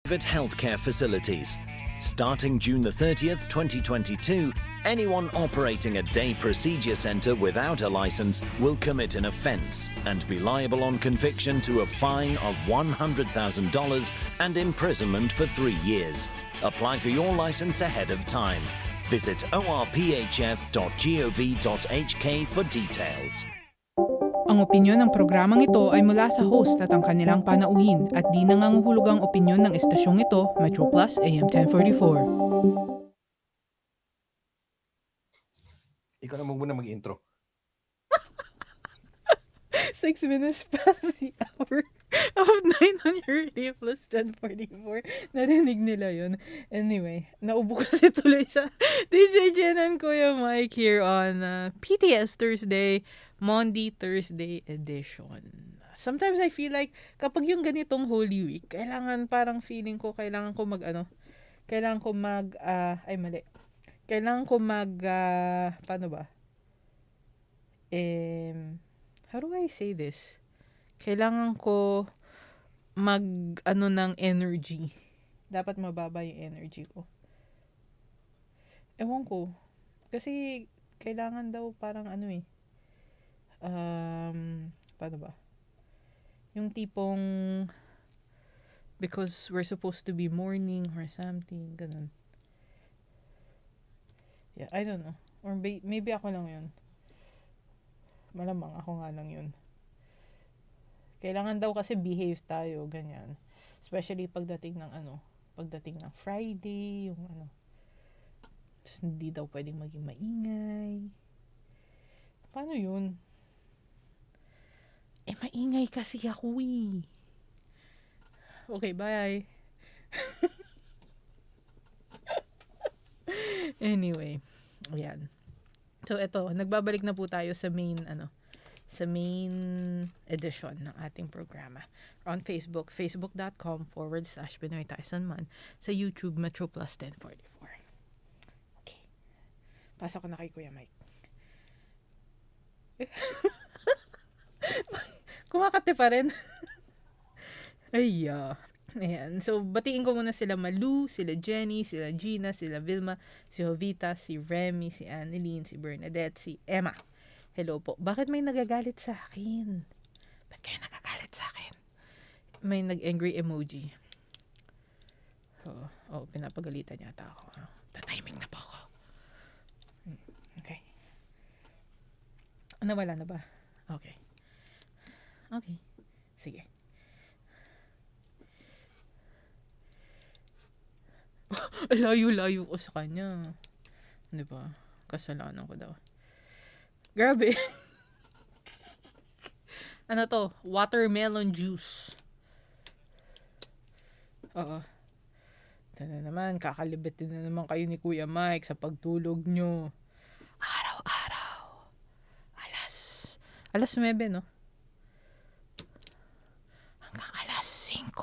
private healthcare facilities. Starting June the 30th, 2022, anyone operating a day procedure center without a license will commit an offense and be liable on conviction to a fine of $100,000 and imprisonment for 3 years. Apply for your license ahead of time. Visit orphf.gov.hk for details. Ang opinyon ng programang ito ay mula sa host at ang kanilang panauhin at di nangangahulugang opinyon ng estasyong ito, Metro Plus AM 1044. Ikaw na muna mag-intro. 6 minutes past the hour of 9 on your radio plus 1044. Narinig nila yun. Anyway, naubo kasi tuloy sa DJ Jen and Kuya Mike here on PTS Thursday, Maundy Thursday edition. Sometimes I feel like kapag yung ganitong Holy Week, kailangan paano ba? How do I say this? Kailangan ko ng energy. Dapat mababa yung energy ko. Ewan ko. Kasi kailangan daw parang paano ba? Yung tipong because we're supposed to be mourning or something, ganun. Yeah, I don't know. Or maybe ako lang yun. Malamang ako nga lang yun. Kailangan daw kasi behave tayo, ganyan. Especially pagdating ng Friday, Just hindi daw pwedeng maging maingay. Paano yun? Maingay kasi ako eh. Okay, bye. Anyway, ayan. So ito, nagbabalik na po tayo sa main edition ng ating programa. On Facebook, facebook.com/PinoyTayoSanman. Sa YouTube, Metro Plus 1044. Okay. Pasok ko na kay Kuya Mike. Kumakate pa rin. Ay, ayan. So, batiin ko muna sila Malu, sila Jenny, sila Gina, sila Vilma, si Jovita, si Remy, si Annalyn, si Bernadette, si Emma. Hello po. Bakit may nagagalit sa akin? Ba't kayo nagagalit sa akin? May nag-angry emoji. Pinapagalitan yata ako. Tatiming na po ako. Okay. Nawala na ba? Okay. Sige. Layo-layo ko sa kanya. Di ba? Kasalanan ko daw. Grabe. Ano to? Watermelon juice. Oo. Ito na naman. Kakalibitin na naman kayo ni Kuya Mike sa pagtulog nyo. Araw-araw. Alas 9, no? Hanggang alas 5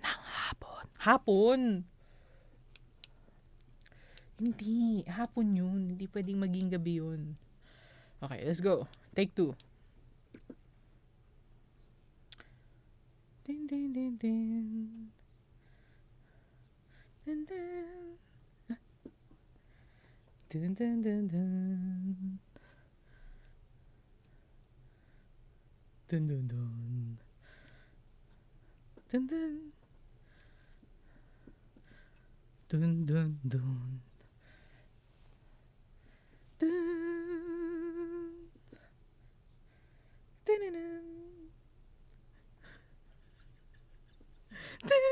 ng hapon. Hapon? Hindi. Hapon yun. Hindi pwedeng maging gabi yun. Okay, let's go. Take 2. Din, din, din, din. Din, din. Dun, dun, dun, dun. Dun, dun, dun. Dun, dun. Dun, dun, dun. Dun. Dun, dun, dun. Dun.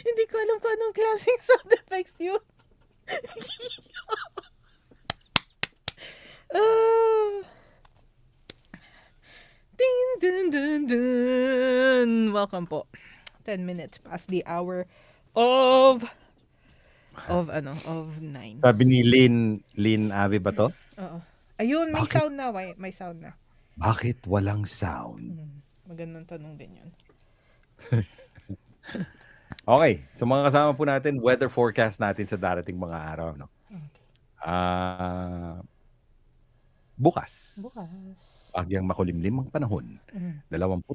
Hindi ko alam kung anong klaseng sound effects yun. Ding, dun, dun, dun. Welcome po. 10 minutes past the hour of 9. Sabi ni Lynn Ave ba to? Oo. Ayun, may Bakit? sound na. May sound na. Bakit walang sound? Magandang tanong din yun. Okay, so mga kasama po natin, weather forecast natin sa darating mga araw, no? Okay. Bukas. Bagyang makulimlim ang panahon, 22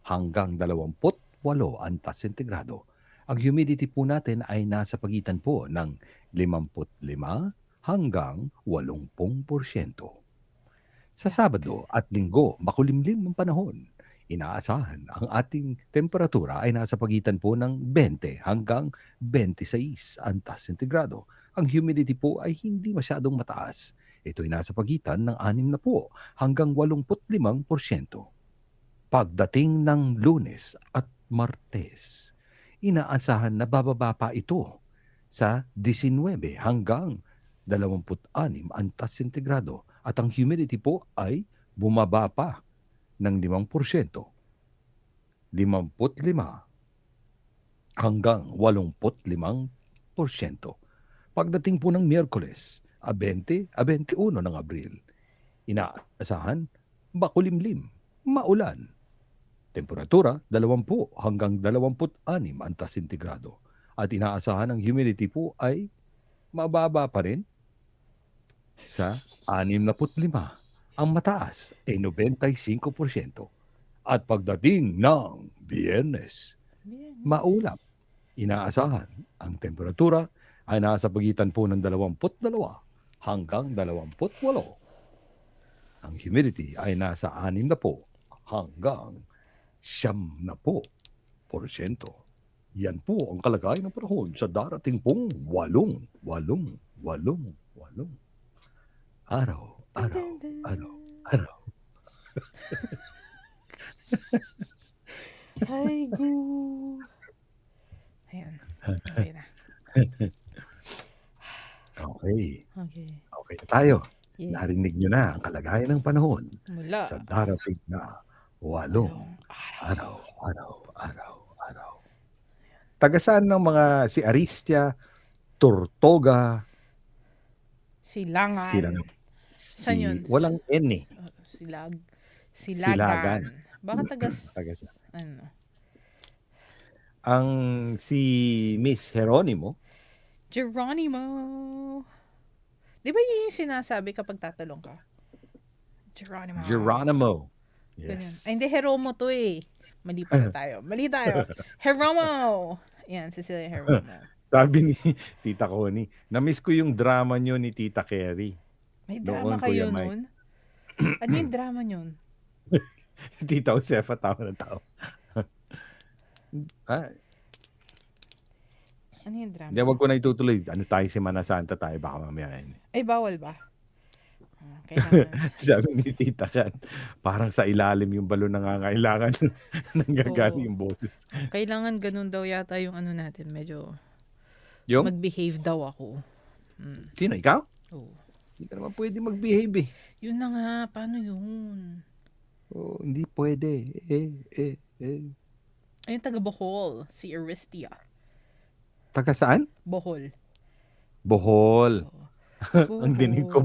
hanggang 28 antas sentigrado. Ang humidity po natin ay nasa pagitan po ng 55 hanggang 80%. Sa Sabado at Linggo, makulimlim ang panahon. Inaasahan ang ating temperatura ay nasa pagitan po ng 20 hanggang 26 antas sentigrado. Ang humidity po ay hindi masyadong mataas. Ito ay nasa pagitan ng 60 hanggang 85%. Pagdating ng Lunes at Martes, inaasahan na bababa pa ito sa 19 hanggang 26 antas sentigrado at ang humidity po ay bumaba pa ng 5%, 55 hanggang 85%. Pagdating po ng Miyerkules, 20 a 21 ng Abril, inaasahan makulimlim, maulan. Temperatura 20 hanggang 26 antas sentigrado at inaasahan ang humidity po ay mababa pa rin sa 65. Ang mataas ay 95%. At pagdating ng Biyernes, maulap. Inaasahan ang temperatura ay nasa pagitan po ng 22 hanggang 28. Ang humidity ay nasa 60 hanggang 70%. Yan po ang kalagayan ng panahon sa darating pong 8 araw. Hi, Goo. Ayan. Okay na. Okay. Okay. Na tayo. Yeah. Narinig nyo na ang kalagayan ng panahon Mula sa darating na 8 araw. Taga saan ng mga si Aristia, Tortoga, Silangan. Saan yun? walang N eh. Silagan. Baka Taga saan? ano? Ang si Miss Geronimo, Di ba yun yung sinasabi kapag tatalong ka? Geronimo. Ganyan. Yes. Ay, hindi, Heromo to eh. Mali tayo. Heromo! Yan, Cecilia Heromo. Sabi ni Tita Connie, na-miss ko yung drama nyo ni Tita Kerry. May drama Noon, kayo Kuya Mike. nun? Ano yung drama nyon? Tita Josefa, tawa na tao. Ano yung drama? Hindi, wag ko na itutuloy. Ano tayo, Semana Santa tayo, baka mamaya yun. Ay, bawal ba? Kailangan. Sabi ni Tita Kan, parang sa ilalim yung balon nangangailangan nanggagaling yung boses. Kailangan ganun daw yata yung ano natin. Medyo Yung? mag-behave daw ako. Sino, ikaw? Oo. Hindi ka naman pwede mag-behave eh. Yun na nga. Paano yun? Oh, hindi pwede. Ayun, taga Bohol. Si Aristia. Taga saan? Bohol. Bohol. Ang dinig ko.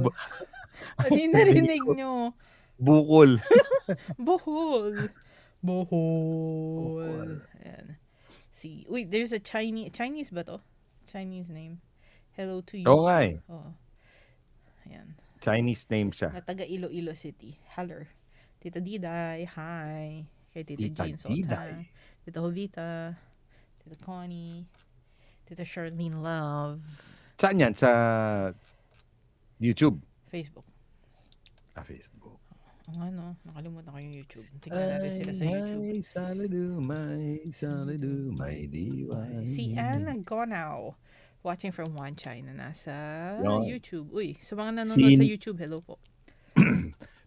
Ano yung narinig nyo? Bukol. Bohol. Ayan. Wait, there's a Chinese ba to? Chinese name. Hello to you. Oo nga eh. Oh. Ayan. Chinese name siya. Na taga Iloilo City. Hello. Tita Diday, hi. Kay Tita Jean Diday. Sota. Tita Jovita. Tita Connie. Tita Charlene Love. Saan yan? Sa YouTube? Facebook. Facebook. Ang ano, nakalimutan ko yung YouTube. Tingnan natin sila sa YouTube. May diwan. Si Anna Gonaw, watching from One China, nasa Yon. YouTube. Uy, sa mga nanonood sa YouTube, hello po.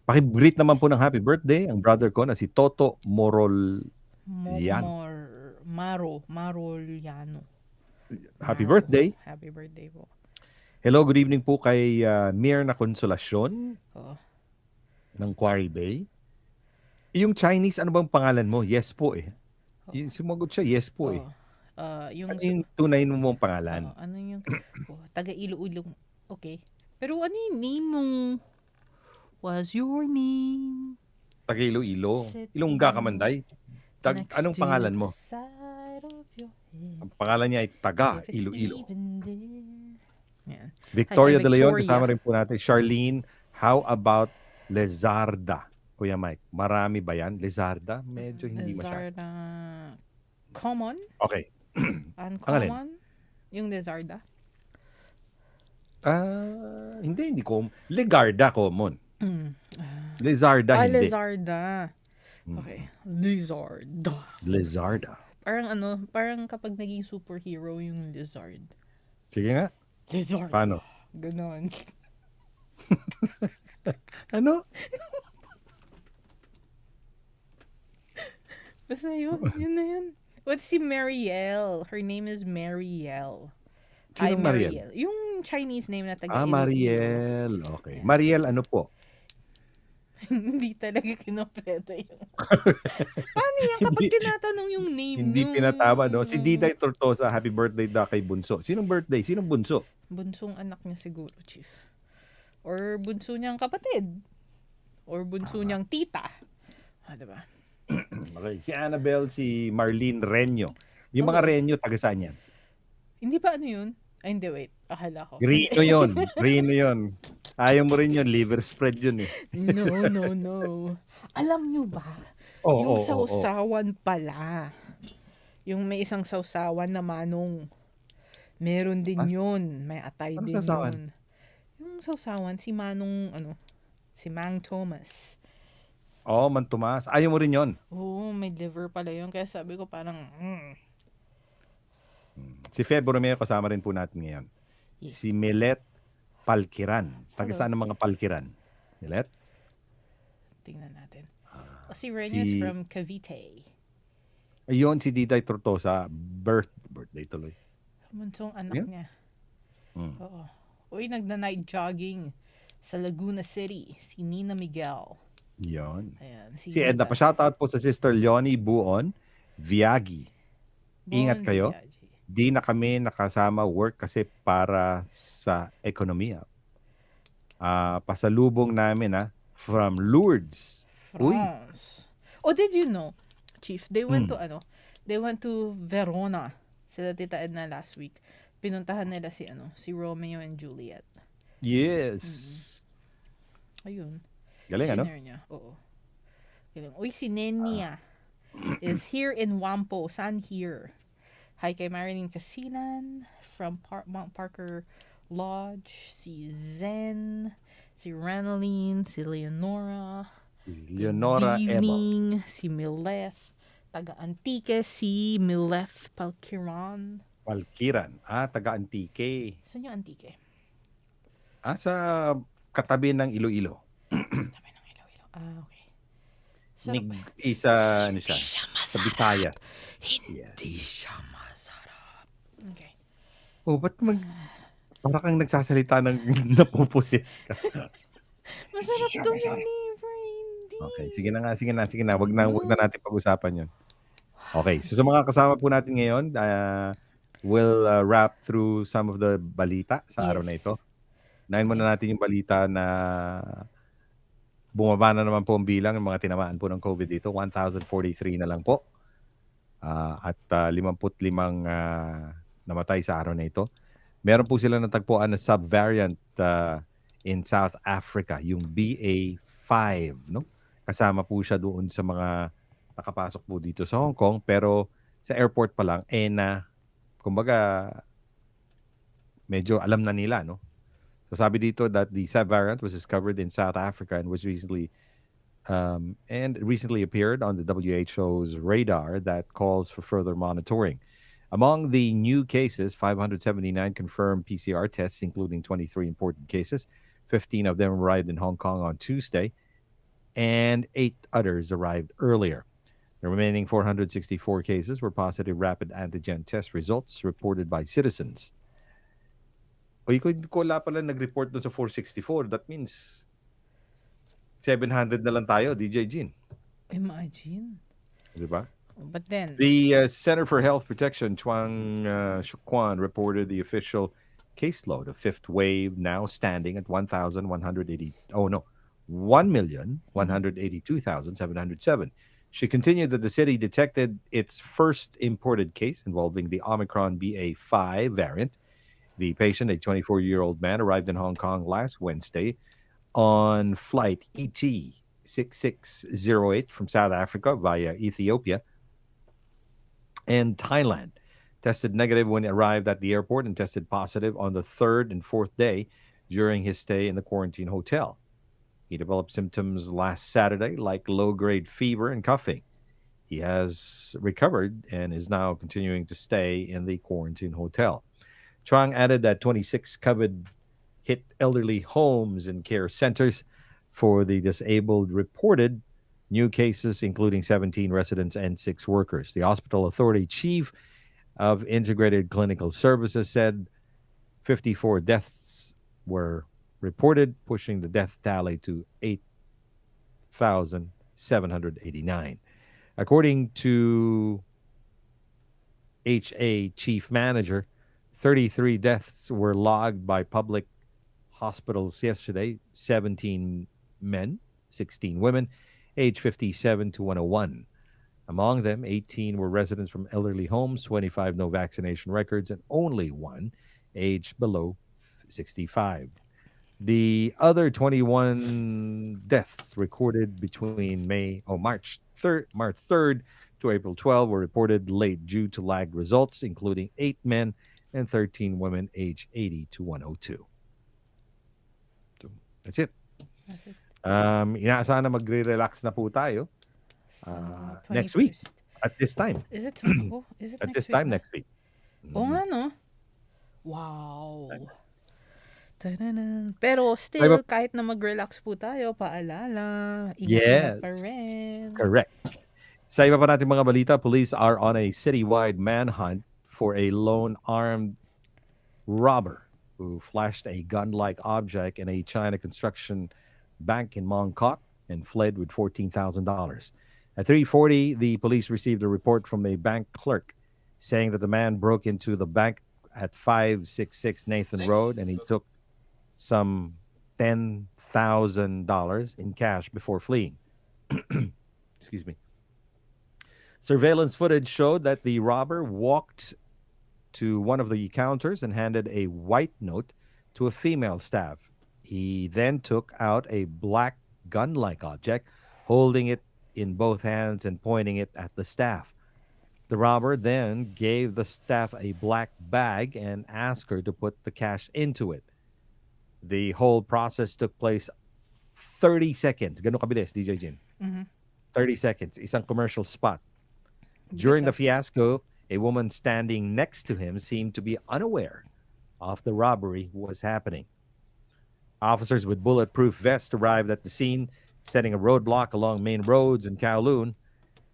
Pakibreet naman po ng happy birthday ang brother ko na si Toto Maroliano. Happy birthday. Happy birthday po. Hello, good evening po kay Mirna Consolacion ng Quarry Bay. Yung Chinese, ano bang pangalan mo? Yes po eh. Sumagot siya, yes po eh. Ano yung tunay mo mong pangalan? Ano yung taga Iloilo. Okay. Pero ano yung name mo? What's your name? Taga Iloilo. Ilongga ka Manday. Anong pangalan mo? Ang pangalan niya ay Taga Iloilo. Yeah. Victoria Hi, De Leon, Victoria. kasama rin po natin. Charlene, how about Lezarda. Kuya Mike, marami ba yan? Lezarda? Medyo hindi masyado. Lizarda. Common? Okay. Ang alin? Uncommon? Yung Lizarda? Hindi ko. Legarda common. Mm. Lezarda hindi. Lizarda. Okay. Lizarda. Lezarda. Parang kapag naging superhero yung lizard. Sige nga. Lizard. Paano? Ganon. Ano? Basta yun na yun. What's si Marielle? Her name is Marielle. Sinong Mariel? Yung Chinese name na taga Iloilo. Mariel. Okay. Yeah. Mariel ano po? Hindi talaga kinompleto yung... Paano yan kapag tinatanong yung name Hindi nung... pinatama, no? Si Diday Tortosa, happy birthday daw kay Bunso. Sinong birthday? Sinong Bunso? Bunsong anak niya siguro, Chief. Or bunso niyang kapatid. Or bunso niyang tita. Diba? Okay. Si Annabelle, si Marlene Renyo. Yung mga Renyo, taga saan yan? Hindi pa ano yun? Ay, hindi, wait. Akala ko. Rino yun. Rino yun. Ayaw mo rin yun. Liver spread yun eh. No. Alam nyo ba? Yung sausawan pala. Yung may isang sausawan na manong. Meron din yun. May atay Ano din sausawan? yun. Yung sausawan, si Manong, si Mang Thomas. Man Tomas. Ayaw mo rin yun. Oo, may liver pala yun. Kaya sabi ko parang, Si Feb Romeo kasama rin po natin ngayon. Yeah. Si Milet Palkiran. Taga Hello. saan ang mga Palkiran? Milet? tingnan natin. Si Renyos si- from Cavite. Ayun, si Diday Tortosa. Birthday tuloy. Bunsong anak Yeah. niya. Mm. Oo. Uy, nagna-night jogging sa Laguna City. Si Nina Miguel. Yun. Ayan. Si Edna, pa-shoutout po sa sister Leonie Buon Viagi. Ingat Bon kayo. Viaje. Di na kami nakasama work kasi para sa ekonomiya. Pasalubong namin from Lourdes. Uy. France. Oh, did you know, Chief, they went to they went to Verona. Sila Tita Edna last week. Pinuntahan nila si Romeo and Juliet. Yes. Ayun. Galing ano? Shinare niya. Oo. Galing. Uy, si Nenia is here in Wampo. San here? Hi kay Marilyn Casinan from Mount Parker Lodge. Si Zen. Si Renaline. Si Leonora. Leonora Good Ebo. evening. Si Mileth. Taga Antique. Si Mileth Palkiran. Palkiran. Taga Antique. Saan yung Antique? Sa katabi ng Iloilo. Tabi ng Iloilo. Okay. Sarap. Isa, ano siya? Sa Visayas. Hindi siya masarap. Okay. Ba't para kang nagsasalita ng napupusis ka? Masarap to flavor, hindi. Okay, sige na. Wag na natin pag-usapan 'yon. Okay, so sa mga kasama po natin ngayon, we'll wrap through some of the balita sa araw na ito. Unahin muna natin yung balita na bumaba na naman po ang bilang ng mga tinamaan po ng COVID dito. 1,043 na lang po. At 55 namatay sa araw na ito. Meron po sila natagpuan na subvariant in South Africa, yung BA5, no? Kasama po siya doon sa mga nakapasok po dito sa Hong Kong, pero sa airport pa lang kumbaga medyo alam na nila, no? So sabi dito that the subvariant was discovered in South Africa and was recently appeared on the WHO's radar that calls for further monitoring. Among the new cases, 579 confirmed PCR tests, including 23 imported cases. 15 of them arrived in Hong Kong on Tuesday, and 8 others arrived earlier. The remaining 464 cases were positive rapid antigen test results reported by citizens. Ko wala pala nag-report doon sa 464. That means 700 na lang tayo, DJ Jean. Imagine. Diba? But then, The Center for Health Protection, Chuang Shuquan, reported the official caseload of fifth wave now standing at 1,182,707. She continued that the city detected its first imported case involving the Omicron BA5 variant. The patient, a 24-year-old man, arrived in Hong Kong last Wednesday on flight ET 6608 from South Africa via Ethiopia and Thailand. Tested negative when he arrived at the airport and tested positive on the third and fourth day during his stay in the quarantine hotel. He developed symptoms last Saturday, like low grade fever and coughing. He has recovered and is now continuing to stay in the quarantine hotel. Chuang added that 26 COVID hit elderly homes and care centers for the disabled reported new cases, including 17 residents and 6 workers. The hospital authority chief of Integrated Clinical Services said 54 deaths were reported, pushing the death tally to 8,789. According to HA chief manager, 33 deaths were logged by public hospitals yesterday, 17 men, 16 women, age 57 to 101. Among them, 18 were residents from elderly homes, 25 no vaccination records, and only one aged below 65. The other 21 deaths recorded between March 3rd to April 12 were reported late due to lagged results, including 8 men and 13 women aged 80 to 102. So, that's it. That's it. Inaasahan na magre-relax na po tayo Sa next week 21st. at this time. Is it oh, is it At next this week time na? next week. Oo nga, no? Wow. Taranan. Pero still, kahit na mag-relax po tayo, paalala, ingat-ingat pa Yes, rin. correct. Sa iba pa natin mga balita, police are on a citywide manhunt for a lone armed robber who flashed a gun-like object in a China construction bank in Mongkok and fled with $14,000. At 3:40, the police received a report from a bank clerk saying that the man broke into the bank at 566 Nathan Road and he took some $10,000 in cash before fleeing. Excuse me. Surveillance footage showed that the robber walked to one of the counters and handed a white note to a female staff. He then took out a black gun like object, holding it in both hands and pointing it at the staff. The robber then gave the staff a black bag and asked her to put the cash into it. The whole process took place 30 seconds. Ganun kabilis, DJ Jin. 30 seconds. Isang commercial spot. During the fiasco, a woman standing next to him seemed to be unaware of the robbery was happening. Officers with bulletproof vests arrived at the scene, setting a roadblock along main roads in Kowloon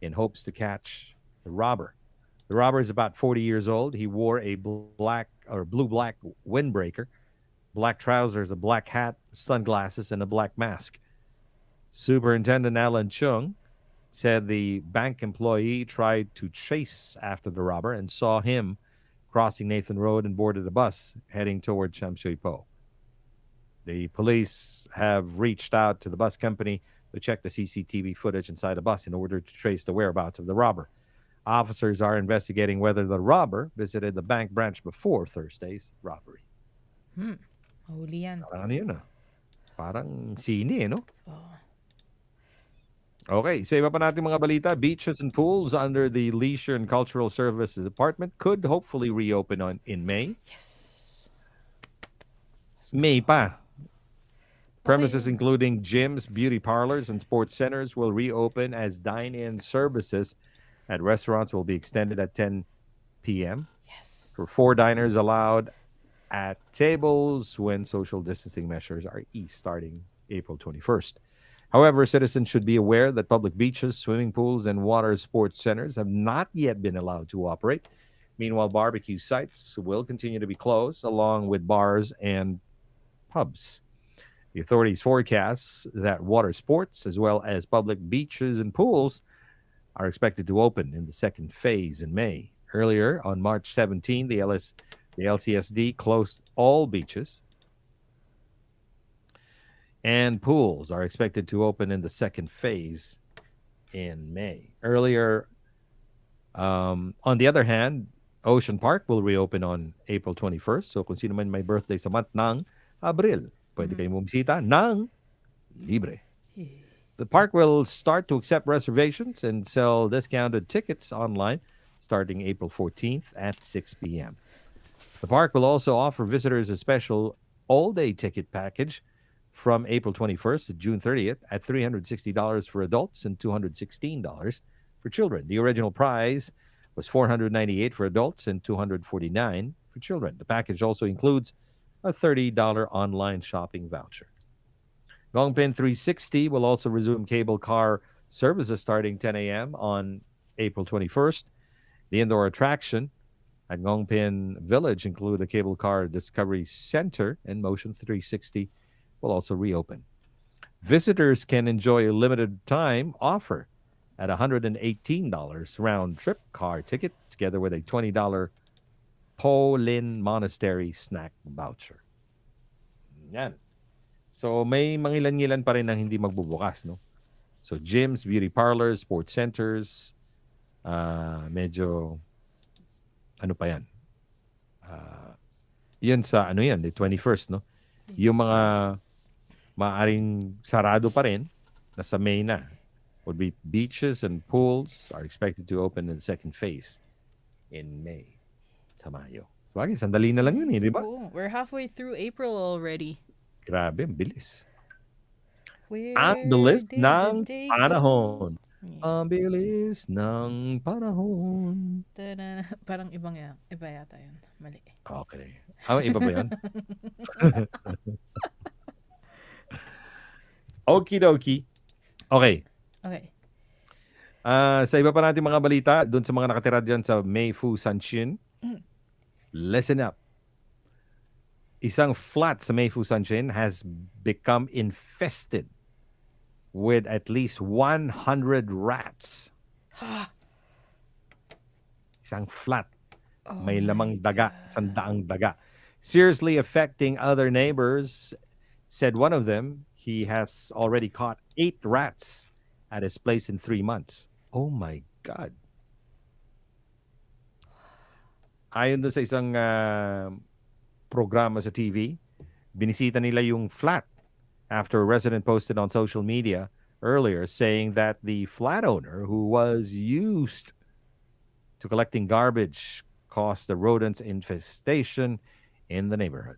in hopes to catch the robber. The robber is about 40 years old. He wore a blue-black windbreaker, black trousers, a black hat, sunglasses, and a black mask. Superintendent Alan Chung said the bank employee tried to chase after the robber and saw him crossing Nathan Road and boarded a bus heading toward Shamshui-Po. The police have reached out to the bus company to check the CCTV footage inside the bus in order to trace the whereabouts of the robber. Officers are investigating whether the robber visited the bank branch before Thursday's robbery. Huli yan. Parang ano yun Parang sini no? Oh. Okay, sa iba pa natin mga balita, beaches and pools under the Leisure and Cultural Services Department could hopefully reopen in May. Yes. May pa. Premises including gyms, beauty parlors, and sports centers will reopen as dine-in services at restaurants will be extended at 10 p.m. Yes. For 4 diners allowed at tables when social distancing measures are eased starting April 21st. However, citizens should be aware that public beaches, swimming pools, and water sports centers have not yet been allowed to operate. Meanwhile, barbecue sites will continue to be closed, along with bars and pubs. The authorities forecast that water sports, as well as public beaches and pools, are expected to open in the second phase in May. Earlier, on March 17, the LCSD closed all beaches, and pools are expected to open in the second phase in May. Earlier, on the other hand, Ocean Park will reopen on April 21st. So kung sino man may birthday sa month ng Abril, pwede kayong bumisita ng libre. The park will start to accept reservations and sell discounted tickets online starting April 14th at 6 p.m. The park will also offer visitors a special all-day ticket package from April 21st to June 30th at $360 for adults and $216 for children. The original price was $498 for adults and $249 for children. The package also includes a $30 online shopping voucher. Gongpin 360 will also resume cable car services starting 10 a.m. on April 21st. The indoor attraction at Gongpin Village include the Cable Car Discovery Center, and Motion 360 will also reopen. Visitors can enjoy a limited time offer at $118 round trip car ticket together with a $20 Po Lin Monastery snack voucher. Yan. So may mangilan-ngilan pa rin ang hindi magbubukas, no? So gyms, beauty parlors, sports centers, medyo ano pa yan? Yun sa ano yan, the 21st, no? Yung mga maaring sarado pa rin, nasa May na, would be beaches and pools are expected to open in the second phase in May sa Mayo. So, sandali na lang yun, di ba? Oh, we're halfway through April already. Grabe, ang bilis. Where Ang bilis did ng the day panahon. go? Ang bilis ng panahon. Ta-da. Parang iba yata yun. Mali. Okay. Iba ba yun? Okie dokie. Okay. Okay. Sa iba pa natin mga balita, dun sa mga nakatira dyan sa Meifu Sanshin, listen up. Isang flat sa Meifu Sanshin has become infested with at least 100 rats. Isang flat. May lamang daga, sandaang daga. Seriously affecting other neighbors, said one of them. He has already caught 8 rats at his place in 3 months. Oh my God. Ayon doon sa isang programa sa TV, binisita nila yung flat after a resident posted on social media earlier saying that the flat owner, who was used to collecting garbage, caused the rodents infestation in the neighborhood.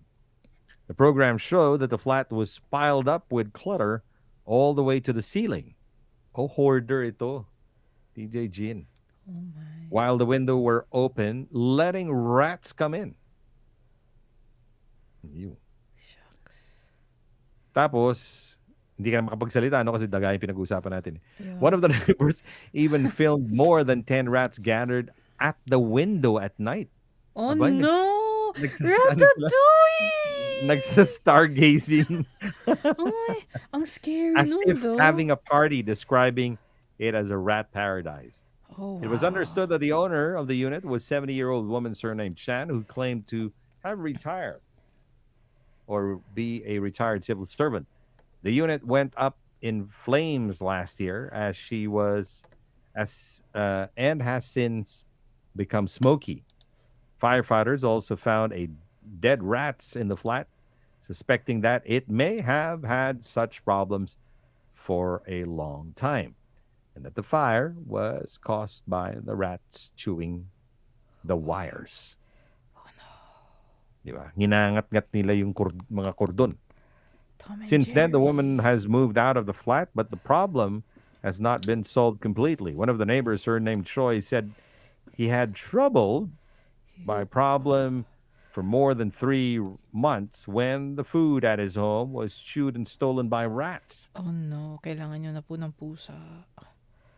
The program showed that the flat was piled up with clutter all the way to the ceiling. Oh, hoarder ito, DJ Jean. Oh my. While the window were open, letting rats come in. Yun. Shucks. Tapos, hindi ka na makapagsalita, no? Kasi daga yung pinag-uusapan natin. Yeah. One of the neighbors even filmed more than 10 rats gathered at the window at night. Oh Aba, no! ano sila? Ratatouille! Nagsa-stargazing. Oh my, ang scary As nun, if though. having a party, describing it as a rat paradise. Oh, It was wow. understood that the owner of the unit was 70-year-old woman surnamed Chan, who claimed to have retired or be a retired civil servant. The unit went up in flames last year and has since become smoky. Firefighters also found dead rats in the flat, suspecting that it may have had such problems for a long time, and that the fire was caused by the rats chewing the wires. Oh no. Diba? Ginangat-ngat nila yung mga kordon. Tom and Since then, the Jerry. woman has moved out of the flat, but the problem has not been solved completely. One of the neighbors, surnamed Choi, said he had trouble by problem for more than 3 months when the food at his home was chewed and stolen by rats. Oh no, kailangan nyo na po ng pusa.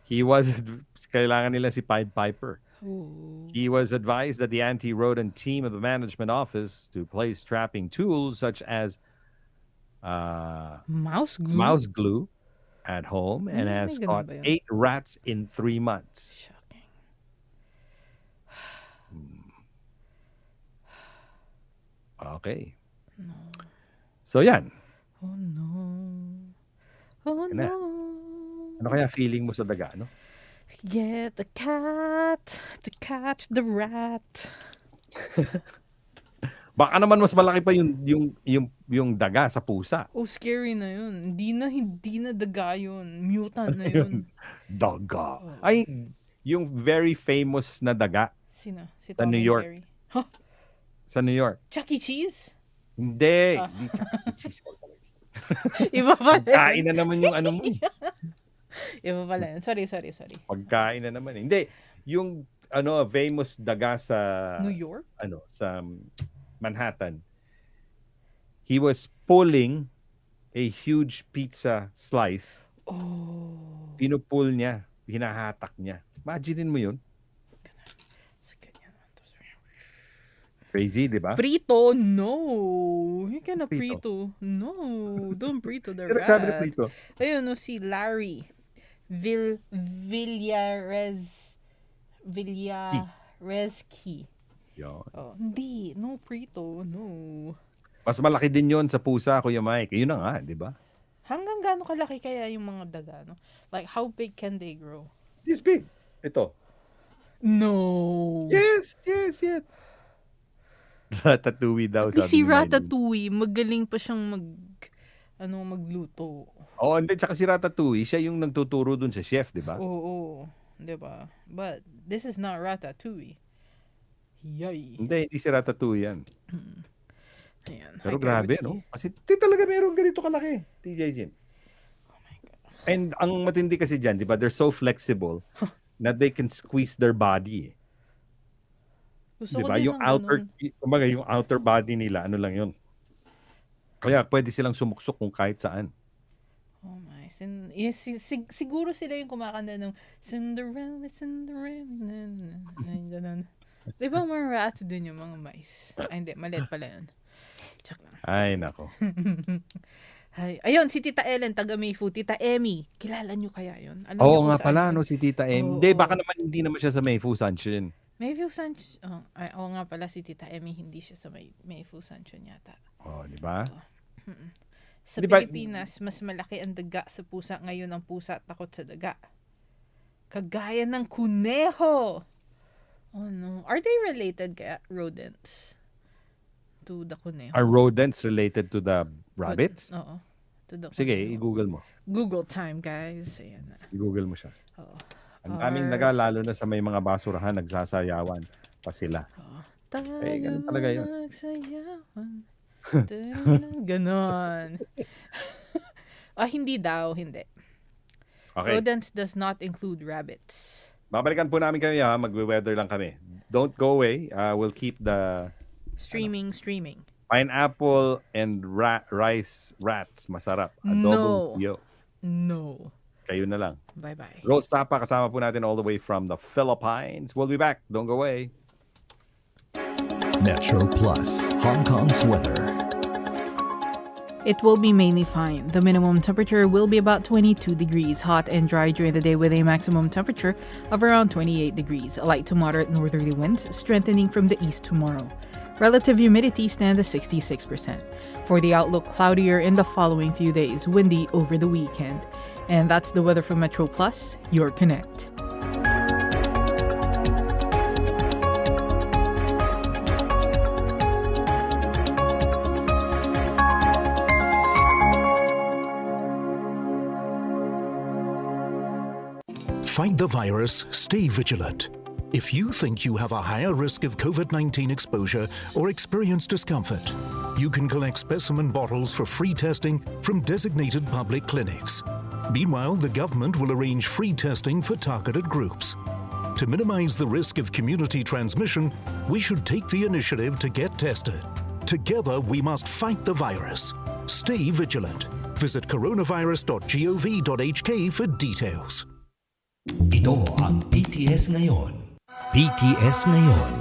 Kailangan nila si Pied Piper. Oh. He was advised that the anti-rodent team of the management office to place trapping tools such as Mouse glue? mouse glue at home, and May has ganun caught ba yun? 8 rats in 3 months. Shocking. Okay. No. So yan. Oh no. Oh Yan na. no. Ano kaya feeling mo sa daga, no? Get the cat to catch the rat. Baka naman mas malaki pa yung daga sa pusa. Oh, scary na yun. Hindi na daga yun. Mutant na yun. Daga. Oo. Ay, yung very famous na daga Sino? Si sa Tom New and York. Jerry. Huh? Sa New York. Chuck E. Cheese? Hindi. Ah. Hindi cheese. Iba pala Pagkain yun. na naman yung ano mo eh. Iba pala yun. Sorry. Pagkain na naman eh. Hindi. Yung famous daga sa New York? sa Manhattan. He was pulling a huge pizza slice. Oh. Pinupull niya. Hinahatak niya. Imagine mo yun. Crazy, di ba? Prito? No. You cannot Prito? prito. No. Don't prito the Sino sabi na rat. prito? Ayun, no, si Larry. Villarezki. Yun. Oh, hindi. No prito. No. Mas malaki din yon sa pusa, Kuya Mike. Yun na nga, di ba? Hanggang gaano kalaki kaya yung mga daga, no? Like, how big can they grow? This big. Ito. No. Yes. Ratatouille daw, At least sabi si ni Mylene. Ratatouille, magaling pa siyang magluto. Oo, hindi. Tsaka si Ratatouille, siya yung nagtuturo dun sa chef, di ba? Oo. Diba? But, this is not Ratatouille. Yay. Hindi si Ratatouille yan. Ayan. Pero Hi, grabe, Kevitsky. no? Kasi talaga meron ganito kalaki, TJ Jin. Oh my God. And ang matindi kasi dyan, di ba, they're so flexible na they can squeeze their body. Gusto Di ko ba? din Yung ng yung outer body nila, ano lang yun. Kaya pwede silang sumuksok kung kahit saan. Oh my. Siguro sila yung kumakanta ng Cinderella. Ganun. Di ba mga rats din yung mga mice? Ay, hindi. Maliit pala yun. Check lang. Ay, nako. Ay, ayun, si Tita Ellen, taga Mayfu. Tita Emmy. Kilala nyo kaya yun? Alam Oo niyo kung nga saan pala, yun? no, si Tita M. Oo, Hindi, oo. baka naman hindi naman siya sa Mayfu Sanchin. Mayfu Sanchon. Oo nga pala, si Tita Emmy, hindi siya sa Mayfu Sanchon yata. Oh, di ba? Sa Di ba- Pilipinas, mas malaki ang daga sa pusa. Ngayon ang pusa takot sa daga. Kagaya ng kuneho. Oh no. Are they related kaya rodents? To the kuneho? Are rodents related to the rabbits? Oo. To the Sige, kuneho. i-google mo. Google time, guys. Ayan na. I-google mo siya. Oo. Ang daming daga, lalo na sa may mga basurahan, nagsasayawan pa sila. Tayo ganun talaga yun. magsayawan. Ganon. Hindi daw, hindi. Okay. Rodents does not include rabbits. Babalikan po namin kayo, ha? Magwe-weather lang kami. Don't go away. We'll keep the Streaming. pineapple and rice rats. Masarap. Adobo tuyo. No. Kayo na lang. Bye-bye. Rose Tapa, kasama po natin all the way from the Philippines. We'll be back. Don't go away. Metro Plus, Hong Kong's weather. It will be mainly fine. The minimum temperature will be about 22 degrees, hot and dry during the day with a maximum temperature of around 28 degrees. Light to moderate northerly winds strengthening from the east tomorrow. Relative humidity stands at 66%. For the outlook, cloudier in the following few days, windy over the weekend. And that's the weather from Metro Plus, your connect. Fight the virus, stay vigilant. If you think you have a higher risk of COVID-19 exposure or experience discomfort, you can collect specimen bottles for free testing from designated public clinics. Meanwhile, the government will arrange free testing for targeted groups. To minimize the risk of community transmission, we should take the initiative to get tested. Together, we must fight the virus. Stay vigilant. Visit coronavirus.gov.hk for details. Ito ang PTS Ngayon. PTS Ngayon.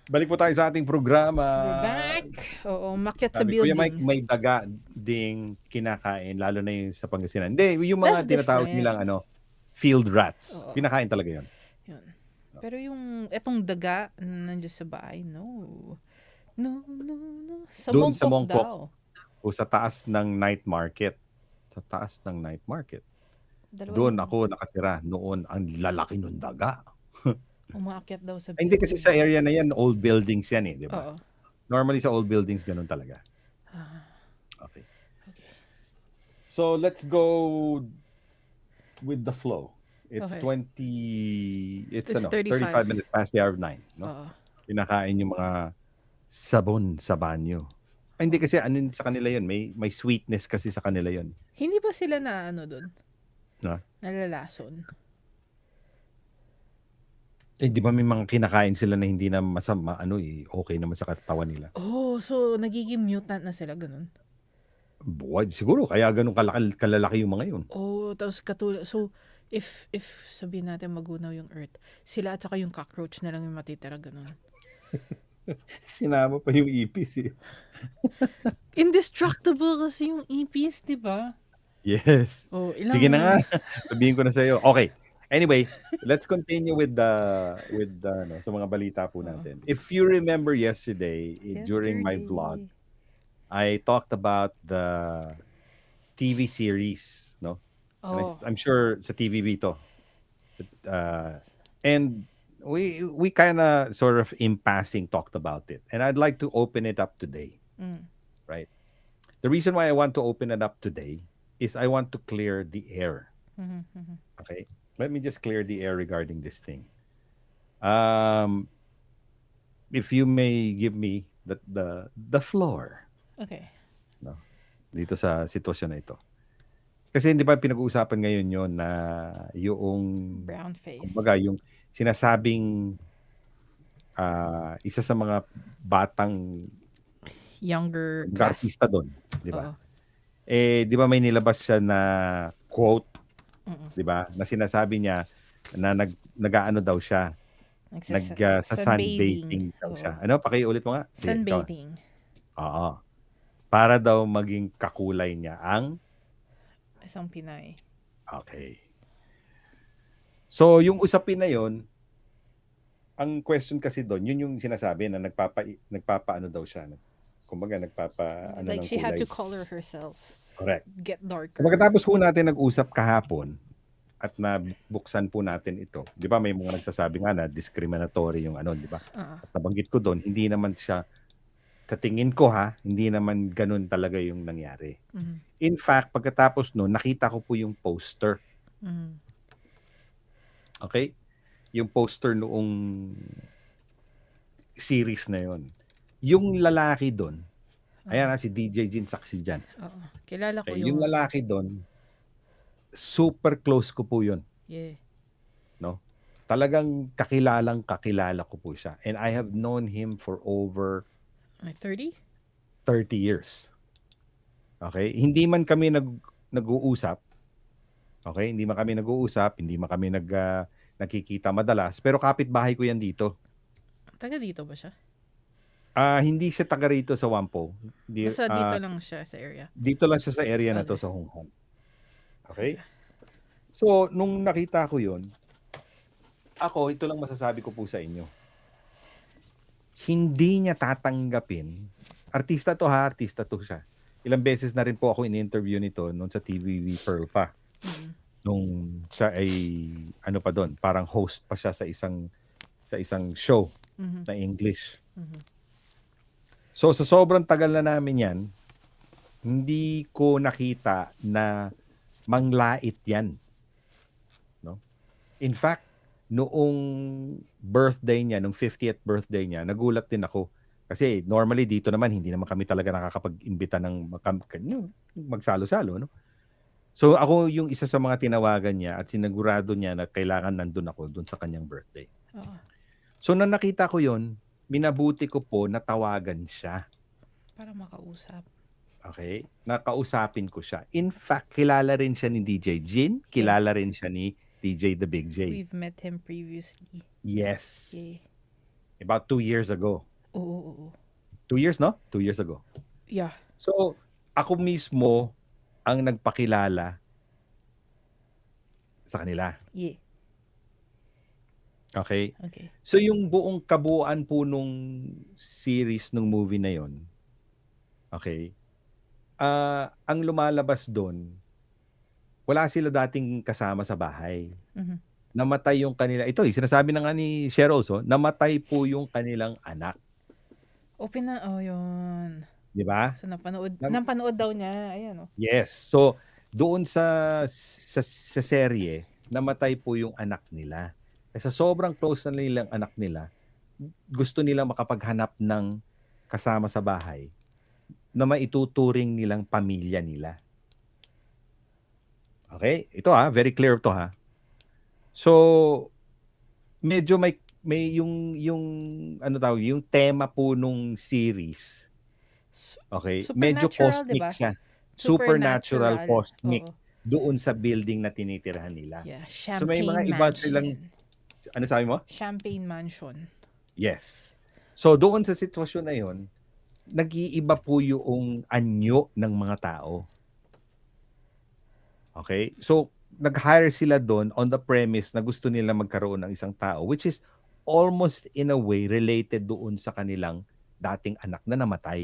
Balik po tayo sa ating programa. We're back. Oo, makyat sa Sabi, Kuya Mike, building. may daga ding kinakain, lalo na yung sa Pangasinan. Hindi, yung mga That's tinatawag different. nilang field rats. Oo. Kinakain talaga yun. Yun. Pero yung etong daga nandiyan sa bahay, no. No. Sa Doon sa Mongkok Mongkok. daw. O sa taas ng night market. Sa taas ng night market. Dalawa Doon yun. ako nakatira noon. Ang lalaki ng daga. Umaakyat daw sa Ay, hindi kasi sa building. area na yan, old buildings yan di ba? Oo. Normally sa old buildings, ganun talaga. Okay. Okay. So, let's go with the flow. It's Okay. it's It's 35 35. minutes past the hour of 9, no? Oo. Pinakain yung mga sabon sa banyo. Ay, hindi kasi ano sa kanila yun, may sweetness kasi sa kanila yun. Hindi ba sila na doon? Na? Nalalason. Eh, di ba may mga kinakain sila na hindi na masama, okay naman sa katawan nila. Oh, so nagiging mutant na sila ganun. Buwad, siguro, kaya ganun kalalaki yung mga yun. Oh, tapos katulad, so if sabihin natin magunaw yung earth, sila at saka yung cockroach na lang yung matitira ganun. Sinama pa yung ipis eh. Indestructible kasi yung ipis, di ba? Yes. Oh, Sige na nga. Sabihin ko na sa iyo. Okay. Anyway, let's continue with sa mga balita po natin. If you remember yesterday, during my vlog, I talked about the TV series, no? And I'm sure sa TVB to. And we kind of sort of in passing talked about it. And I'd like to open it up today. Right? The reason why I want to open it up today is I want to clear the air. Okay? Let me just clear the air regarding this thing. If you may give me the floor. Okay. No? Dito sa sitwasyon na ito. Kasi hindi ba pinag-uusapan ngayon yon na yung brown face. Kumbaga yung sinasabing isa sa mga batang younger cast. Artista doon, di ba? Oo. Eh, di ba may nilabas siya na quote, di ba? Na sinasabi niya na nag-aano daw siya. Sa sunbathing daw siya. Ano? Pakiulit mo nga. Sunbathing. Oo. Para daw maging kakulay niya ang isang Pinay. Okay. So, yung usapin na yon, ang question kasi doon, yun yung sinasabi na nagpapaano daw siya. Kumbaga, like she had to color herself. Correct. Get darker. So, pagkatapos po natin nag-usap kahapon at nabuksan po natin ito, di ba may mga nagsasabi nga na discriminatory yung di ba? At nabanggit ko doon, hindi naman siya, sa tingin ko hindi naman ganun talaga yung nangyari. In fact, pagkatapos noon, nakita ko po yung poster. Okay? Yung poster noong series na yon. Yung lalaki doon, ayan si DJ Jin saksi dyan. Oo. Kilala ko Yung lalaki doon, super close ko po yun. Yeah. No? Talagang kakilala ko po siya. And I have known him for over 30 years. Okay? Hindi man kami nag-uusap. Okay? Hindi man kami nag-uusap, hindi man kami nakikita madalas, pero kapitbahay ko yan dito. Taga dito ba siya? Hindi siya taga rito sa Wampo. Basta dito lang siya sa area. Dito lang siya sa area na to sa Hong Kong. Okay? So, nung nakita ko yun, ito lang masasabi ko po sa inyo. Hindi niya tatanggapin. Artista to siya. Ilang beses na rin po ako in-interview nito noon sa TVV Pearl pa. Nung siya ay pa doon, parang host pa siya sa isang show na English. So sa sobrang tagal na namin yan, hindi ko nakita na manglait yan. No? In fact, noong birthday niya, nung 50th birthday niya, nagulat din ako. Kasi normally dito naman, hindi naman kami talaga nakakapag-imbita ng magsalo-salo. No? So ako yung isa sa mga tinawagan niya at sinagurado niya na kailangan nandun ako dun sa kanyang birthday. So nung nakita ko yon, minabuti ko po na tawagan siya. Para makausap. Okay? Nakausapin ko siya. In fact, kilala rin siya ni DJ Jin, kilala rin siya ni DJ The Big J. We've met him previously. Yes. Yeah. About 2 years ago. Oo. 2 years, no? 2 years ago. Yeah. So, ako mismo ang nagpakilala sa kanila. Yeah. Okay? Okay. So, yung buong kabuuan po nung series, nung movie na yon, okay, ang lumalabas doon, wala sila dating kasama sa bahay. namatay yung kanila. Ito, sinasabi na nga ni Cheryl, namatay po yung kanilang anak. Yun. Di ba? So, napanood daw niya. Ayan, oh. Yes. So, doon sa serye, namatay po yung anak nila. Sa sobrang close na nilang anak nila, gusto nilang makapaghanap ng kasama sa bahay na maituturing nilang pamilya nila. Okay? Ito very clear to ha. So, medyo may yung ano tawag, yung tema po nung series. Okay? Medyo Supernatural, di cosmic ba? siya. Supernatural, cosmic Oo. doon sa building na tinitirahan nila. Yeah, So may mga Champagne iba silang, Mansion. ano sabi mo? Champagne Mansion. Yes. So doon sa sitwasyon na yon, nag-iiba po yung anyo ng mga tao. Okay? So nag-hire sila doon on the premise na gusto nila magkaroon ng isang tao, which is almost in a way related doon sa kanilang dating anak na namatay.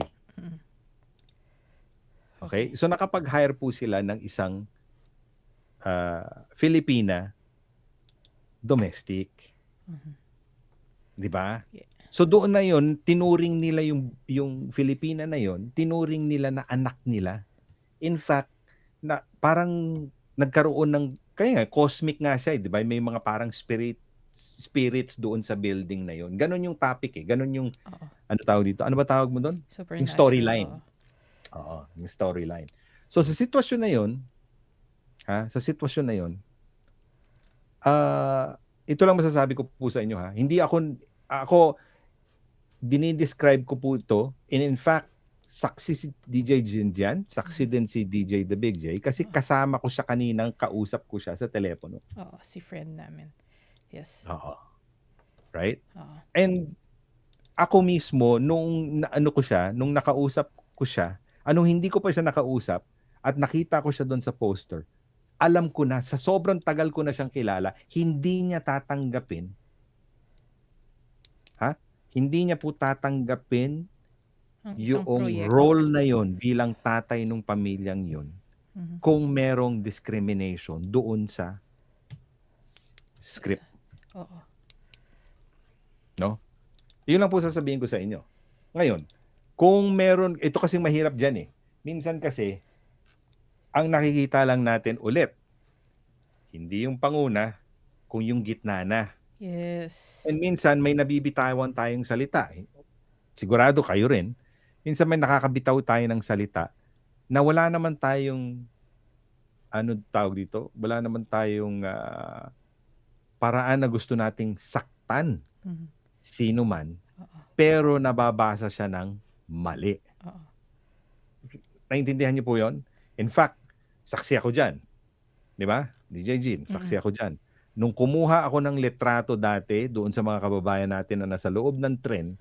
Okay? So nakapag-hire po sila ng isang Filipina domestic. Di ba? Yeah. So doon na yon, tinuring nila yung Filipina na yon, tinuring nila na anak nila. In fact, na parang nagkaroon ng, kaya nga cosmic nga siya, di ba? May mga parang spirits doon sa building na yon. Ganon yung topic Ganon yung ano tawag dito? Ano ba tawag mo doon? Yung storyline. Oo, yung storyline. So sa sitwasyon na yon, sa sitwasyon na yon, ito lang masasabi ko po sa inyo Hindi ako dinidescribe ko po ito. In fact, saksi si DJ Jin dyan, saksi din si DJ The Big J, kasi kasama ko siya kaninang, kausap ko siya sa telepono. Oo, si friend namin. Yes. Oo. Right? And ako mismo, nung nakausap ko siya, hindi ko pa siya nakausap, at nakita ko siya doon sa poster, alam ko na, sa sobrang tagal ko na siyang kilala, hindi niya tatanggapin, hindi niya po tatanggapin yung role na yon bilang tatay ng pamilyang yon kung merong discrimination doon sa script. Oo. No? Yun lang po sasabihin ko sa inyo. Ngayon, kung meron, ito kasing mahirap dyan Minsan kasi, ang nakikita lang natin ulit, hindi yung panguna, kung yung gitna na. Yes. And minsan may nabibitawan tayong salita. Sigurado kayo rin. Minsan may nakakabitaw tayo ng salita na wala naman tayong, ano tawag dito? Wala naman tayong paraan na gusto nating saktan sino man, pero nababasa siya ng mali. Naintindihan niyo po yon? In fact, saksi ako dyan. Di ba? DJ Jean, saksi ako dyan. Nung kumuha ako ng litrato dati doon sa mga kababayan natin na nasa loob ng tren.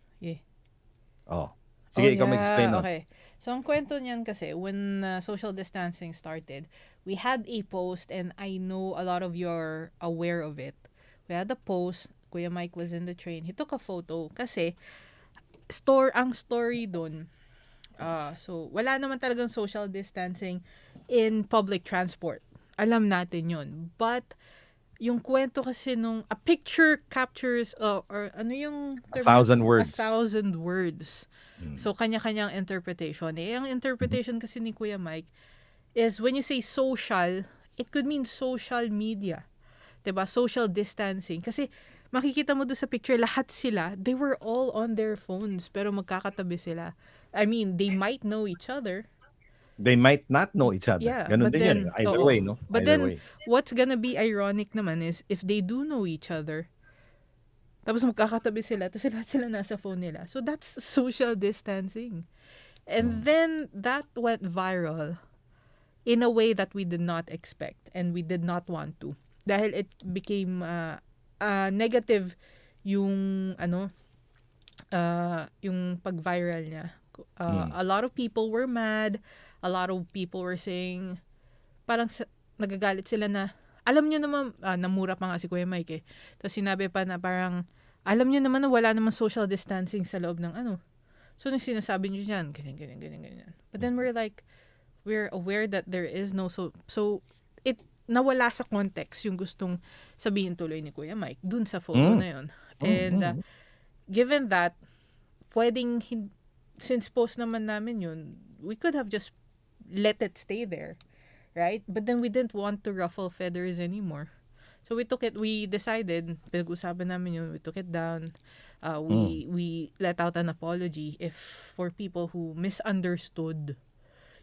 Sige, ikaw mag-explain. Okay. So, ang kwento niyan kasi, when social distancing started, we had a post, and I know a lot of you are aware of it. We had a post, Kuya Mike was in the train. He took a photo kasi ang story doon, so, wala naman talagang social distancing in public transport. Alam natin yun. But, yung kwento kasi a picture captures, or ano yung term? 1,000 words. 1,000 words. So, kanya-kanyang interpretation. Ang interpretation kasi ni Kuya Mike is when you say social, it could mean social media. Diba? Social distancing. Kasi, makikita mo doon sa picture, lahat sila, they were all on their phones, pero magkakatabi sila. I mean, they might know each other. They might not know each other. Yeah, Ganun din yun. Either way, no? But Either then, way. what's gonna be ironic naman is, if they do know each other, tapos magkakatabi sila, tapos lahat sila nasa phone nila. So, that's social distancing. And then, that went viral in a way that we did not expect, and we did not want to. Dahil it became negative yung, yung pag-viral niya. A lot of people were mad. A lot of people were saying, parang nagagalit sila na, alam nyo naman, namura pa nga si Kuya Mike Tapos sinabi pa na parang, alam nyo naman na wala naman social distancing sa loob ng So, nung sinasabi nyo dyan, ganyan. But then we're aware that there is no, so it nawala sa context yung gustong sabihin tuloy ni Kuya Mike dun sa photo na yun. And given that, pwedeng, since post naman namin yun, we could have just let it stay there, right? But then we didn't want to ruffle feathers anymore. So we decided, pinag-usapan namin yun, we took it down. We let out an apology for people who misunderstood.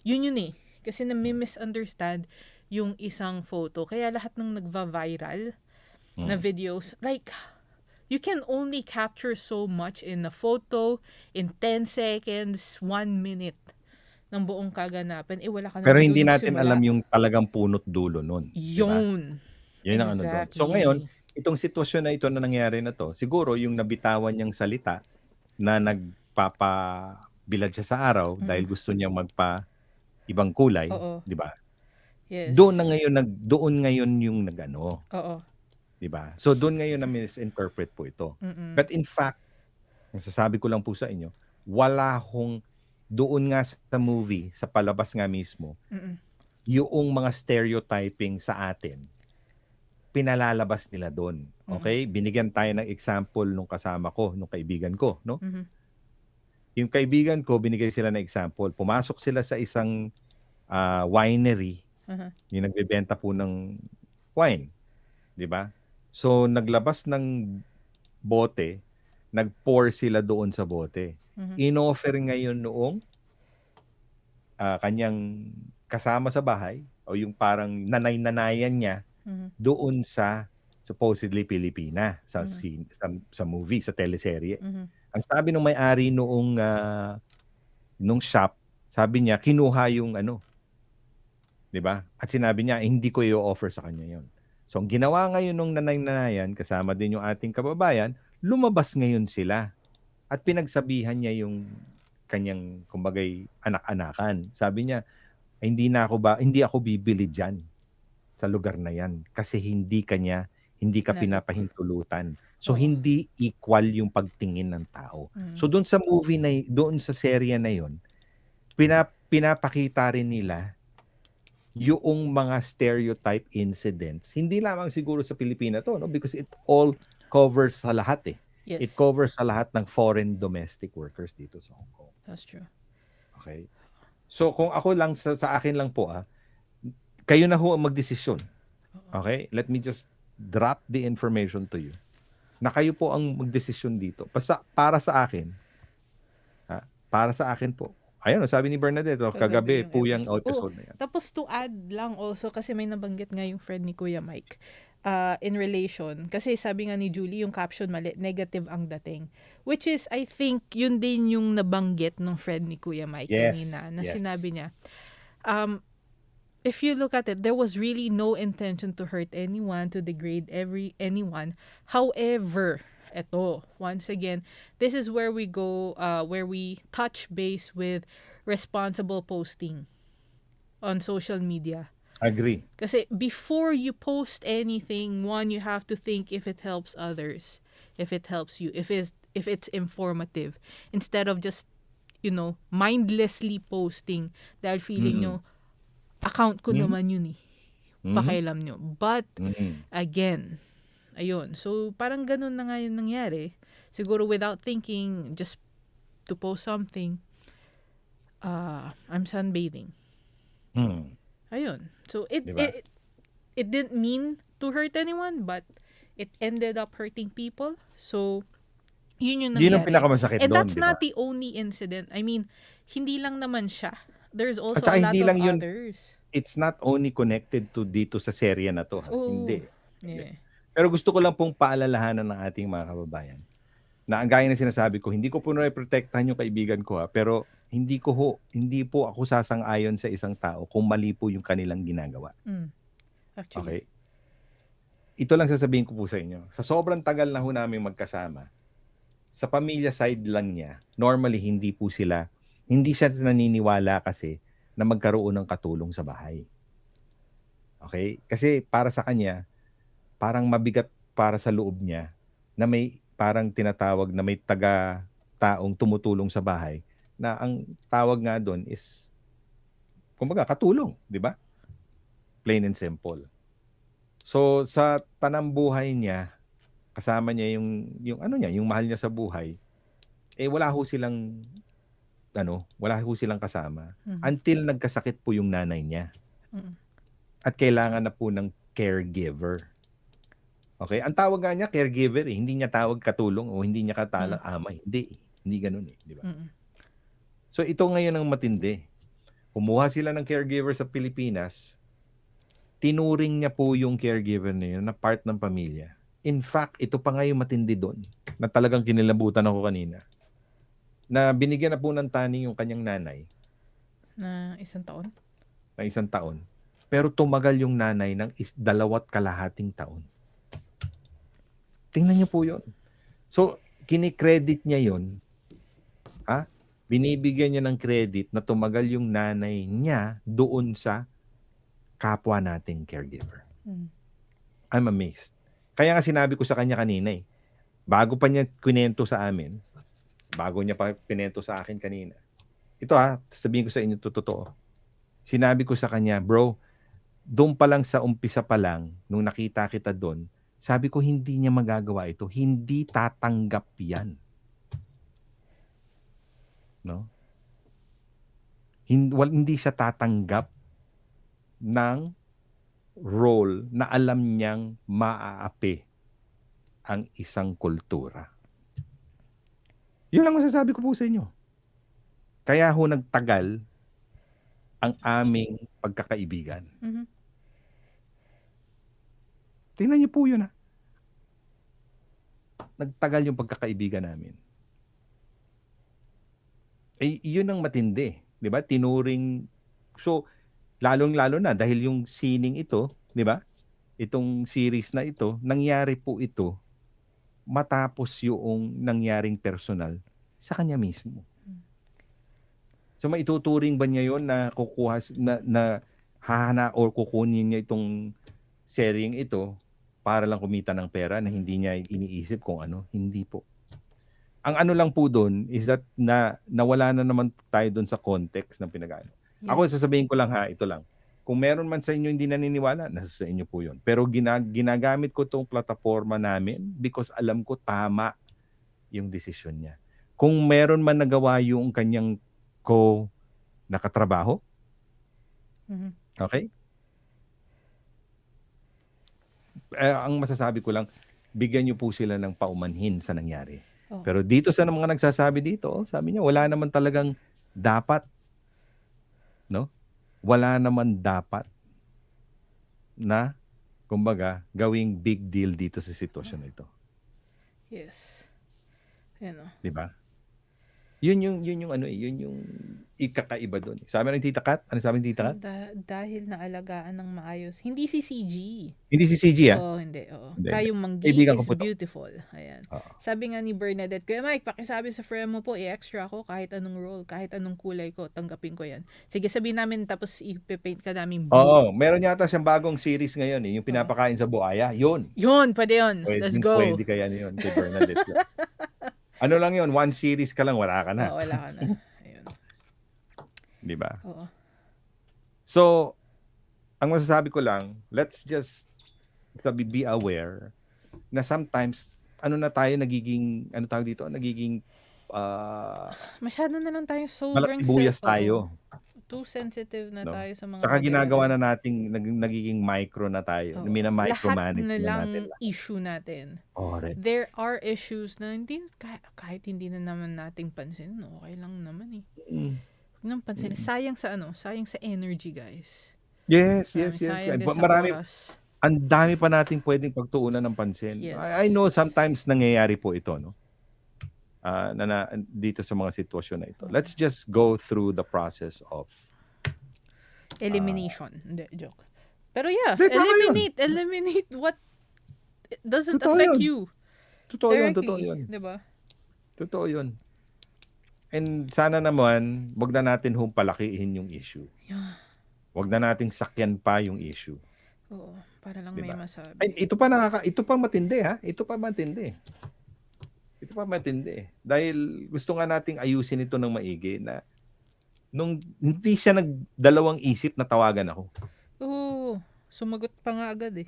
Yun eh. Kasi misunderstand yung isang photo. Kaya lahat ng nagva-viral na videos, like, you can only capture so much in a photo, in 10 seconds, 1 minute ng buong kaganapan. Wala ka Pero naman hindi dun natin nagsimula. alam yung talagang punot dulo nun. Diba? Yun. Yun ang ano doon. So ngayon, itong sitwasyon na ito na nangyari na to, siguro yung nabitawan niyang salita na nagpapabilad siya sa araw dahil gusto niyang magpa-ibang kulay, Oo. di ba? Yes. Doon ngayon yung nagano. Oo. Di ba? So doon ngayon na misinterpret po ito. But in fact, nasasabi ko lang po sa inyo, wala hong doon nga sa movie, sa palabas nga mismo, yung mga stereotyping sa atin, pinalalabas nila doon. Okay? Binigyan tayo ng example nung kasama ko, nung kaibigan ko, no? Yung kaibigan ko, binigay sila ng example. Pumasok sila sa isang winery, yung nagbebenta po ng wine, 'di ba? So naglabas ng bote, nag-pour sila doon sa bote. In-offer ngayon noong kanyang kasama sa bahay o yung parang nanay-nanayan niya doon sa supposedly Pilipina sa movie, sa teleserye. Ang sabi ng may-ari noong nung shop, sabi niya kinuha yung 'di ba? At sinabi niya hindi ko i-offer sa kanya 'yon. So ang ginawa ngayon nung nanay-nanayan, kasama din yung ating kababayan, lumabas ngayon sila at pinagsabihan niya yung kanyang kumbagay anak-anakan. Sabi niya, hindi ako bibili diyan sa lugar na 'yan kasi hindi ka pinapahintulutan. So hindi equal yung pagtingin ng tao. So doon sa movie doon sa serye na 'yon, pinapakita rin nila yung mga stereotype incidents. Hindi lamang siguro sa Pilipinas to, no? Because it all covers sa lahat eh. Yes. It covers sa lahat ng foreign domestic workers dito sa Hong Kong. That's true. Okay? So kung ako lang sa akin lang po kayo na ho ang magdesisyon. Okay? Let me just drop the information to you. Na kayo po ang magdesisyon dito. Para sa akin, para sa akin po. Ayun, sabi ni Bernadette, kagabi po yung episode na yan. Tapos to add lang also, kasi may nabanggit nga yung friend ni Kuya Mike, in relation, kasi sabi nga ni Julie, yung caption mali, negative ang dating. Which is, I think, yun din yung nabanggit ng friend ni Kuya Mike kanina, na sinabi niya, if you look at it, there was really no intention to hurt anyone, to degrade anyone. However, eto, once again, this is where we go, where we touch base with responsible posting on social media. Agree. Kasi before you post anything, one, you have to think if it helps others, if it helps you, if it's informative, instead of just, mindlessly posting dahil feeling nyo, account ko naman yun eh. Pakialam nyo. But, again, ayun. So, parang ganun na nga yung nangyari. Siguro without thinking, just to post something, I'm sunbathing. Ayun. So, it didn't mean to hurt anyone, but it ended up hurting people. So, yun yung nangyari. Yun ang pinakamasakit doon, and that's diba? not the only incident. I mean, hindi lang naman siya. There's also At saka a lot hindi of lang yun, others. It's not only connected to dito sa serye na to. Hindi. Yeah. Pero gusto ko lang pong paalalahanan ng ating mga kababayan na ang gaya na sinasabi ko, hindi ko po na-protektahan yung kaibigan ko pero hindi po ako sasang-ayon sa isang tao kung mali po yung kanilang ginagawa. Actually. Okay? Ito lang sasabihin ko po sa inyo. Sa sobrang tagal na ho namin magkasama, sa pamilya side lang niya, normally hindi siya naniniwala kasi na magkaroon ng katulong sa bahay. Okay? Kasi para sa kanya, parang mabigat para sa loob niya na may parang tinatawag na may taga-taong tumutulong sa bahay na ang tawag nga doon is kumbaga katulong, di ba? Plain and simple. So sa tanang buhay niya, kasama niya yung ano niya, yung mahal niya sa buhay, wala ho silang kasama until nagkasakit po yung nanay niya Mm. at kailangan na po ng caregiver. Okay? Ang tawag nga niya caregiver, hindi niya tawag katulong o hindi niya katalang ama, hindi ganoon di ba? Mm. So ito ngayon ang matindi. Kumuha sila ng caregiver sa Pilipinas, tinuring niya po yung caregiver na yun na part ng pamilya. In fact, ito pa nga yung matindi doon na talagang kinilabutan ako kanina. Na binigyan na po ng taning yung kanyang nanay Na 1 taon? na 1 taon. Pero tumagal yung nanay ng 2.5 taon. Tingnan niyo po yun. So, kinikredit niya yun. Binibigyan niya ng credit na tumagal yung nanay niya doon sa kapwa nating caregiver. I'm amazed. Kaya nga sinabi ko sa kanya kanina bago pa niya kwento sa amin, bago niya pa pinento sa akin kanina. Ito sabihin ko sa inyo totoo. Sinabi ko sa kanya, bro, doon pa lang sa umpisa pa lang, nung nakita kita doon, sabi ko hindi niya magagawa ito. Hindi tatanggap yan. No? Hindi siya tatanggap ng role na alam niyang maaapi ang isang kultura. Yun lang masasabi ko po sa inyo. Kaya ho nagtagal ang aming pagkakaibigan. Tingnan niyo po yun Nagtagal yung pagkakaibigan namin. Yun ang matindi. Di ba? Tinuring. So, lalong-lalo na dahil yung sining ito, di ba? Itong series na ito, nangyari po ito matapos yung nangyaring personal sa kanya mismo. So maituturing ba niya yon na kukuha na hahana or kukunin niya itong sharing ito para lang kumita ng pera na hindi niya iniisip kung ano? Hindi po. Ang ano lang po doon is that nawala na naman tayo doon sa context ng pinag-ano. Yes. Ako sasabihin ko lang ito lang. Kung meron man sa inyo hindi naniniwala, nasa sa inyo po yun. Pero ginagamit ko tong plataforma namin because alam ko tama yung desisyon niya. Kung meron man nagawa yung kanyang nakatrabaho, okay? Ang masasabi ko lang, bigyan niyo po sila ng paumanhin sa nangyari. Pero dito sa mga nagsasabi dito, sabi niya, wala naman talagang dapat, no? Wala naman dapat na, kumbaga, gawing big deal dito sa sitwasyon na ito. Yes. Yan o. Diba? Yun yung ikakaiba doon. Sabi ng Tita Kat, ano sabi ng Tita Kat? Dahil naalagaan ng maayos. Hindi si CG. Hindi si CG Oo, hindi. Hindi. Kayong manggi Kaibigan ko is po to. beautiful. Ayan. Oo. Sabi nga ni Bernadette, Kuya Mike, pakisabi sa friend mo po, i-extra ko kahit anong role, kahit anong kulay ko, tanggapin ko yan. Sige, sabihin namin tapos ipipaint ka namin blue. Oo, meron yata siyang bagong series ngayon yung pinapakain sa buaya. Yun. Yun, pwede yun. Let's go. Pwede kaya yun kay Bernadette. Ano lang yun, one series ka lang, wala ka na. Oo, wala ka na. Ayun. Di ba? Oo. So, ang masasabi ko lang, let's just be aware na sometimes, nagiging masyado na lang tayo sobrang malatibuyas tayo. Too sensitive na tayo sa mga Saka ginagawa na nating nagiging micro na tayo. Mina-micromanage lahat na lang natin. issue natin. Alright. There are issues na kahit hindi na naman nating pansin, okay lang naman eh. Huwag nang pansin. Sayang sa energy, guys. Yes. Sayang din sa Marami, oras. ang dami pa nating pwedeng pagtuunan ng pansin. Yes. I know sometimes nangyayari po ito, no? Dito sa mga sitwasyon na ito. Let's just go through the process of Elimination. Hindi, joke. Pero yeah, Hindi, tama eliminate what doesn't Totoo affect yun. you. Totoo Directly, yun. diba? Totoo yun. And sana naman, wag na natin palakihin yung issue. Yeah. Wag na nating sakyan pa yung issue. Oo, para lang Diba? may masabi. Ay, ito pa matindi Ito pa matindi. Dahil gusto nga nating ayusin ito ng maigi na nung hindi siya nagdalawang isip na tawagan ako. Oo, sumagot pa nga agad eh.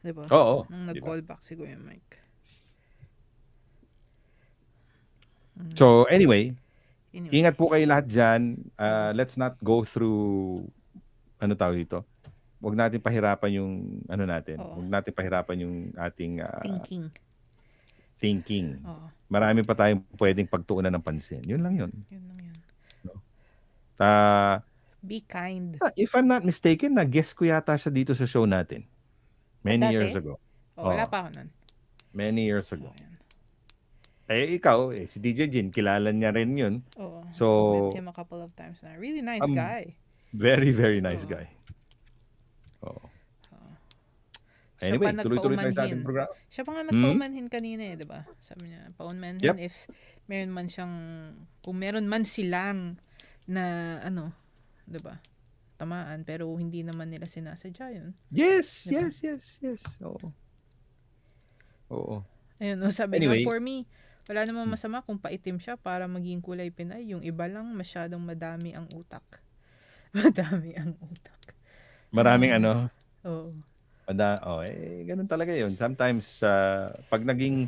Diba? Oo, Nung di ba? nag-call back si Kuya Mike. So anyway, Anyway. ingat po kayo lahat dyan. Oo. Let's not go through, ano tawag dito? Huwag natin pahirapan yung, ano natin. Oo. Huwag natin pahirapan yung ating thinking. Oo. Marami pa tayong pwedeng pagtuunan ng pansin. Yun lang yun. Yun lang yun. No? Ah, Be kind. if I'm not mistaken, na-guest ko yata siya dito sa show natin. Many Dati? years ago. Wala Oo. pa ako nun. Many years ago. Ayan. Ikaw, si DJ Jin, kilala niya rin yun. Oo. So, Met him a couple of times na. Really nice guy. very, very nice Oo. guy. Oo. Siya Anyway, pa tuloy-tuloy tayo sa nagpaumanhin. ating programa. Siya pa nga nagpaumanhin kanina di ba? Sabi niya, paumanhin Yep. if meron man siyang, kung meron man silang na, di ba? Tamaan, pero hindi naman nila sinasadya yun. Yes, Diba? yes. Oo. Ayun, sabi Anyway. niya, for me, wala namang masama kung paitim siya para maging kulay Pinay. Yung iba lang, masyadong madami ang utak. Madami ang utak. Maraming Oo. ganun talaga yun. Sometimes, pag naging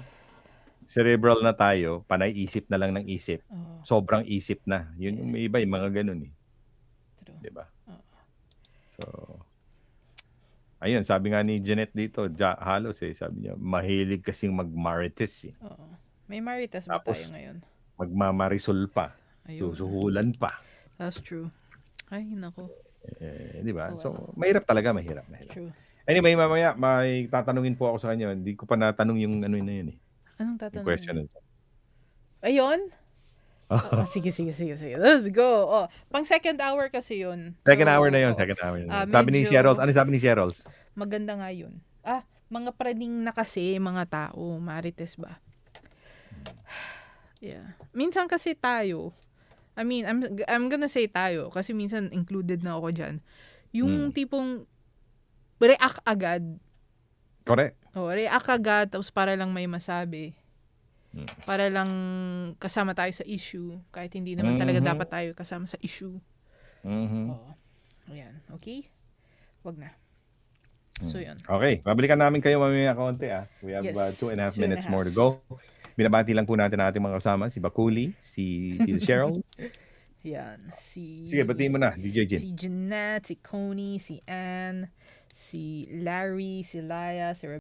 cerebral na tayo, panay isip na lang ng isip. Oo. Sobrang isip na. Yun yung may iba, yung mga ganun eh. True. Diba? Oo. So, ayun, sabi nga ni Jeanette dito, halos sabi niya, mahilig kasing mag-marites eh. Oo. May maritas ba Tapos, tayo ngayon? Magmamarisol pa. Ayun. Susuhulan pa. That's true. Ay, nako. Di ba? Oh, So, mahirap talaga, mahirap. True. Anyway, mamaya, may tatanungin po ako sa kanya. Hindi ko pa natanong yung ano na yun eh. Anong Yung tatanungin? question na ito. Ayun? Sige. Let's go. Pang second hour kasi yun. Second So, hour na yun. Sabi ni medyo- Cheryl, ano sabi ni Cheryl? Maganda nga yun. Mga praning na kasi, mga tao, marites ba? Yeah. Minsan kasi tayo, I mean, I'm gonna say tayo, kasi minsan included na ako dyan. Yung tipong react agad. Correct. React agad, tapos para lang may masabi. Para lang kasama tayo sa issue, kahit hindi naman talaga dapat tayo kasama sa issue. Ayan. Okay? Wag na. So, yun. Okay, babalikan namin kayo mamaya konti. We have Yes, 2.5 2.5 minutes more to go. Binabati lang po natin ang ating mga kasama, si Bakuli, si Tita Cheryl. Yan. Sige, batiin mo na, DJ Jin. Si Jeanette, si Coney, si Anne, si Larry, si Laya, si